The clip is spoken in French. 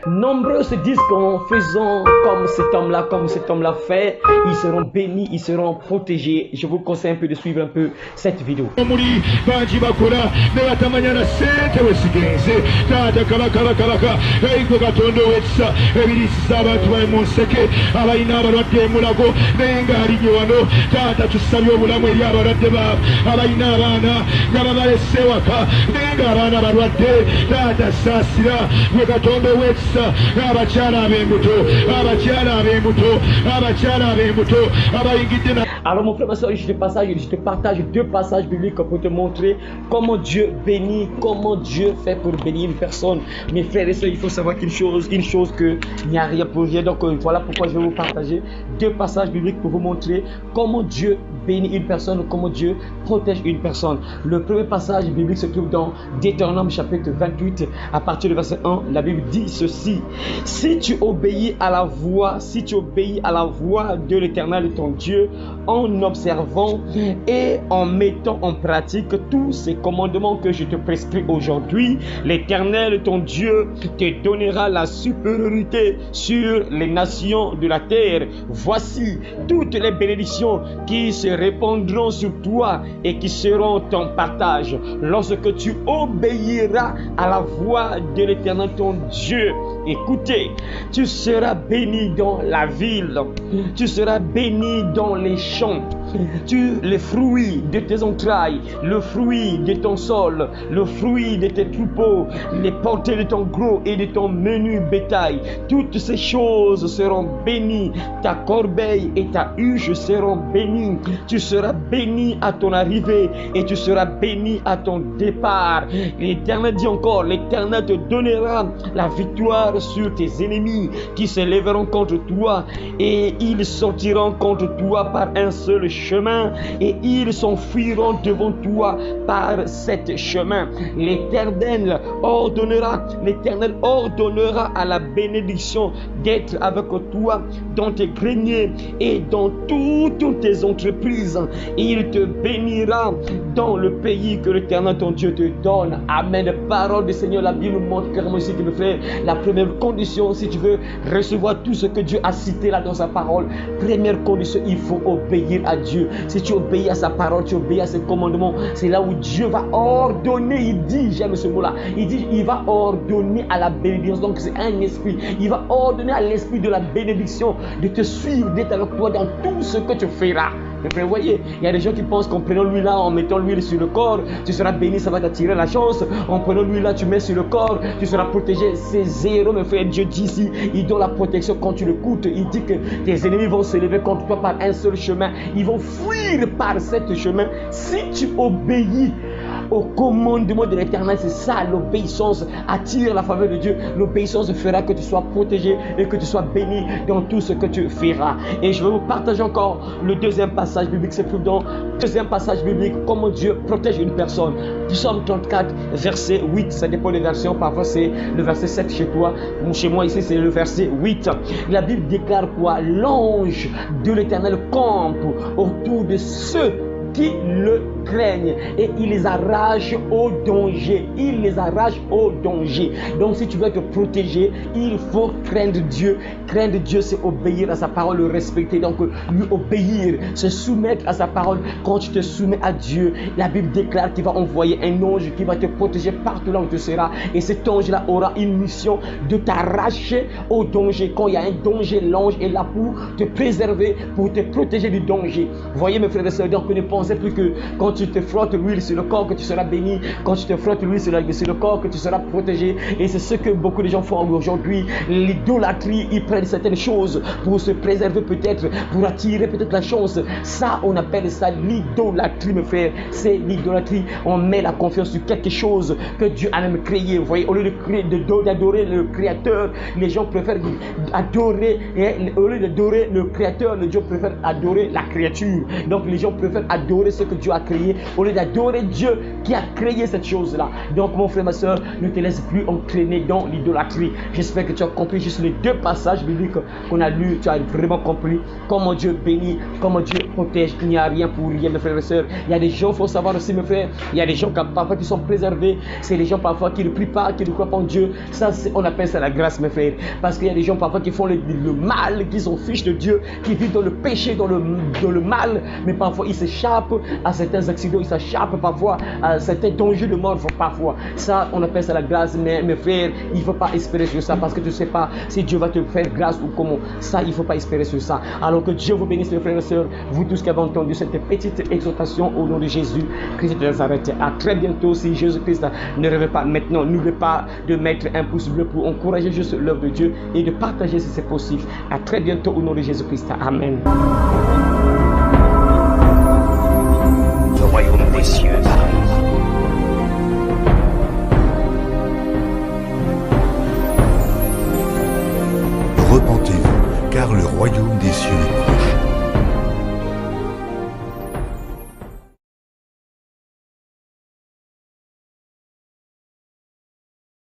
Nombreux se disent qu'en faisant comme cet homme l'a fait, ils seront bénis, ils seront protégés. Je vous conseille un peu de suivre un peu cette vidéo. Alors mon frère, ma soeur, je te partage deux passages bibliques pour te montrer comment Dieu bénit, comment Dieu fait pour bénir une personne. Mes frères et sœurs, il faut savoir une chose que il n'y a rien pour rien. Donc voilà pourquoi je vais vous partager deux passages bibliques pour vous montrer comment Dieu bénit une personne, comment Dieu protège une personne. Le premier passage biblique se trouve dans Deutéronome chapitre 28, à partir du verset 1. La Bible dit ceci: si tu obéis à la voix de l'Éternel ton Dieu, en observant et en mettant en pratique tous ces commandements que je te prescris aujourd'hui, l'Éternel ton Dieu te donnera la supériorité sur les nations de la terre. Voici toutes les bénédictions qui se répandront sur toi et qui seront ton partage lorsque tu obéiras à la voix de l'Éternel ton Dieu. Écoutez, tu seras béni dans la ville, tu seras béni dans les champs, les fruits de tes entrailles, le fruit de ton sol, le fruit de tes troupeaux, les portées de ton gros et de ton menu bétail, toutes ces choses seront bénies. Ta corbeille et ta huche seront bénies. Tu seras béni à ton arrivée et tu seras béni à ton départ. L'Éternel dit encore: l'Éternel te donnera la victoire sur tes ennemis qui se lèveront contre toi, et ils sortiront contre toi par un seul chemin et ils s'enfuiront devant toi par sept chemins. L'Éternel ordonnera à la bénédiction d'être avec toi dans tes greniers et dans toutes tes entreprises. Il te bénira dans le pays que l'Éternel ton Dieu te donne. Amen. Parole du Seigneur. La Bible nous montre clairement ici que me fait la première condition, si tu veux recevoir tout ce que Dieu a cité là dans sa parole, première condition, il faut obéir à Dieu. Si tu obéis à sa parole, tu obéis à ses commandements, c'est là où Dieu va ordonner. Il dit, j'aime ce mot là, il dit il va ordonner à la bénédiction. Donc c'est un esprit, il va ordonner à l'esprit de la bénédiction de te suivre, d'être avec toi dans tout ce que tu feras. Vous voyez, il y a des gens qui pensent qu'en prenant l'huile là, en mettant l'huile sur le corps, tu seras béni, ça va t'attirer la chance. En prenant l'huile là, tu mets sur le corps, tu seras protégé. C'est zéro, mes frères. Dieu dit ici, il donne la protection quand tu l'écoutes. Il dit que tes ennemis vont se lever contre toi par un seul chemin. Ils vont fuir par cet chemin si tu obéis au commandement de l'Éternel. C'est ça, l'obéissance attire la faveur de Dieu. L'obéissance fera que tu sois protégé et que tu sois béni dans tout ce que tu feras. Et je vais vous partager encore le deuxième passage biblique. C'est plus dans le deuxième passage biblique, comment Dieu protège une personne. Psaume 34, verset 8. Ça dépend des versions. Parfois c'est le verset 7 chez toi. Chez moi ici c'est le verset 8. La Bible déclare quoi? L'ange de l'Éternel campe autour de ceux qui le craignent et il les arrache au danger. Il les arrache au danger. Donc si tu veux te protéger, il faut craindre Dieu. Craindre Dieu, c'est obéir à sa parole, le respecter. Donc lui obéir, se soumettre à sa parole. Quand tu te soumets à Dieu, la Bible déclare qu'il va envoyer un ange qui va te protéger partout là où tu seras. Et cet ange-là aura une mission de t'arracher au danger. Quand il y a un danger, l'ange est là pour te préserver, pour te protéger du danger. Voyez mes frères et sœurs, donc ne pensez plus que quand tu te frottes l'huile sur le corps que tu seras béni, quand tu te frottes l'huile sur le corps que tu seras protégé. Et c'est ce que beaucoup de gens font aujourd'hui. L'idolâtrie, ils prennent certaines choses pour se préserver peut-être, pour attirer peut-être la chance. Ça, on appelle ça l'idolâtrie, mes frères. C'est l'idolâtrie. On met la confiance sur quelque chose que Dieu a même créé. Vous voyez, au lieu d'adorer le Créateur, les gens préfèrent adorer, et au lieu d'adorer le Créateur, les gens préfèrent adorer la créature. Donc les gens préfèrent adorer d'adorer ce que Dieu a créé, au lieu d'adorer Dieu qui a créé cette chose-là. Donc, mon frère, ma soeur, ne te laisse plus entraîner dans l'idolâtrie. J'espère que tu as compris juste les 2 passages bibliques qu'on a lus. Tu as vraiment compris comment Dieu bénit, comment Dieu protège. Il n'y a rien pour rien, mes frères et sœurs. Il y a des gens, il faut savoir aussi, mes frères, il y a des gens parfois qui sont préservés. C'est les gens parfois qui ne prient pas, qui ne croient pas en Dieu. Ça, on appelle ça la grâce, mes frères. Parce qu'il y a des gens parfois qui font le mal, qui sont fiches de Dieu, qui vivent dans le péché, dans le mal. Mais parfois, ils s'échappent à certains accidents, ils s'échappent parfois à certains dangers de mort. Parfois, ça, on appelle ça la grâce. Mais mes frères, il ne faut pas espérer sur ça parce que tu ne sais pas si Dieu va te faire grâce ou comment. Ça, il ne faut pas espérer sur ça. Alors que Dieu vous bénisse, mes frères et sœurs. Vous tous qui avez entendu cette petite exhortation au nom de Jésus, Christ de Nazareth. À très bientôt si Jésus-Christ ne revient pas maintenant. N'oubliez pas de mettre un pouce bleu pour encourager juste l'œuvre de Dieu et de partager si c'est possible. À très bientôt au nom de Jésus-Christ. Amen. Le royaume des cieux arrive. Repentez-vous, car le royaume des cieux est proche.